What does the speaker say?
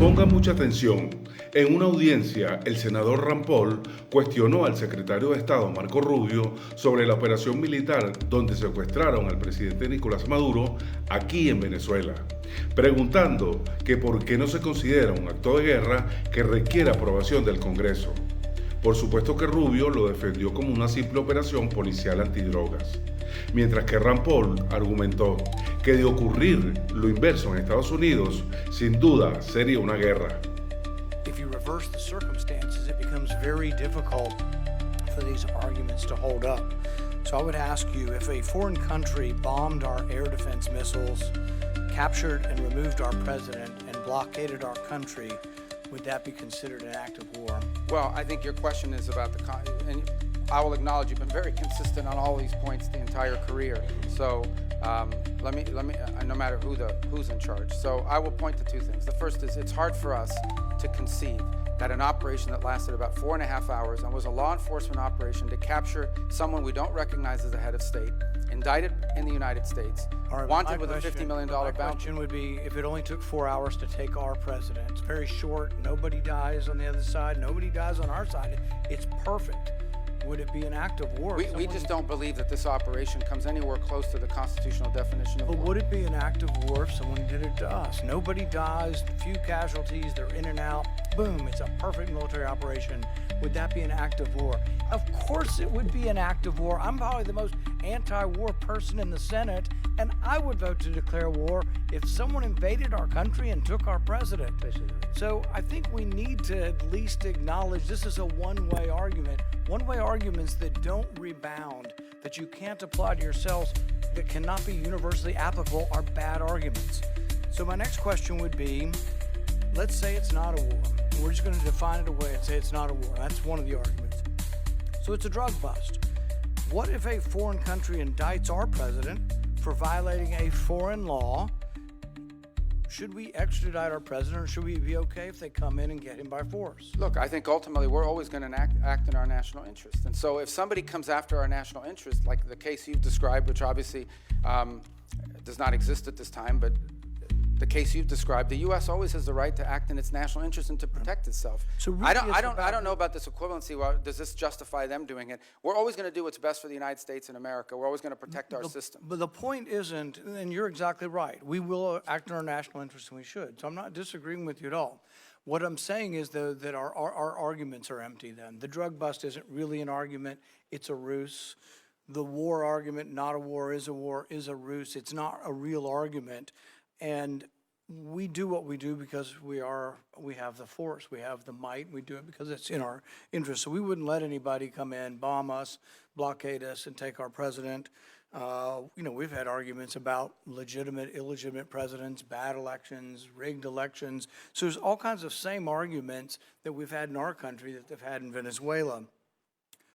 Ponga mucha atención. En una audiencia, el senador Rand Paul cuestionó al secretario de Estado, Marco Rubio, sobre la operación militar donde secuestraron al presidente Nicolás Maduro aquí en Venezuela, preguntando que por qué no se considera un acto de guerra que requiere aprobación del Congreso. Por supuesto que Rubio lo defendió como una simple operación policial antidrogas, mientras que Rand Paul argumentó que de ocurrir lo inverso en Estados Unidos, sin duda sería una guerra. If you reverse the circumstances, it becomes very difficult for these arguments to hold up. So I would ask you, if a foreign country bombed our air defense missiles, captured and removed our president, and blockaded our country, would that be considered an act of war? Well, I think your question is about and I will acknowledge you've been very consistent on all these points the entire career. So let me, no matter who's in charge. So I will point to two things. The first is it's hard for us to conceive that an operation that lasted about 4.5 hours and was a law enforcement operation to capture someone we don't recognize as a head of state, indicted in the United States, wanted with a $50 million bounty. My question would be, if it only took 4 hours to take our president, it's very short, nobody dies on the other side, nobody dies on our side, it's perfect. Would it be an act of war? We just don't believe that this operation comes anywhere close to the constitutional definition of war. But would it be an act of war if someone did it to us? Nobody dies, few casualties, they're in and out, boom, it's a perfect military operation. Would that be an act of war? Of course it would be an act of war. I'm probably the most anti-war person in the Senate, and I would vote to declare war if someone invaded our country and took our president. So I think we need to at least acknowledge this is a one-way argument. One-way arguments that don't rebound, that you can't apply to yourselves, that cannot be universally applicable are bad arguments. So my next question would be, let's say it's not a war. We're just going to define it away and say it's not a war. That's one of the arguments. So it's a drug bust. What if a foreign country indicts our president for violating a foreign law? Should we extradite our president, or should we be okay if they come in and get him by force? Look, I think ultimately we're always going to act in our national interest. And so if somebody comes after our national interest, like the case you've described, which obviously does not exist at this time, but the case you've described, the U.S. always has the right to act in its national interest and to protect itself. So really I don't know about this equivalency. Well, does this justify them doing it? We're always going to do what's best for the United States and America. We're always going to protect our system. But the point isn't, and you're exactly right, we will act in our national interest, and we should. So I'm not disagreeing with you at all. What I'm saying is, though, that our arguments are empty then. The drug bust isn't really an argument, it's a ruse. The war argument, not a war, is a ruse. It's not a real argument. And we do what we do because we have the force, we have the might, we do it because it's in our interest. So we wouldn't let anybody come in, bomb us, blockade us, and take our president. We've had arguments about legitimate, illegitimate presidents, bad elections, rigged elections. So there's all kinds of same arguments that we've had in our country that they've had in Venezuela.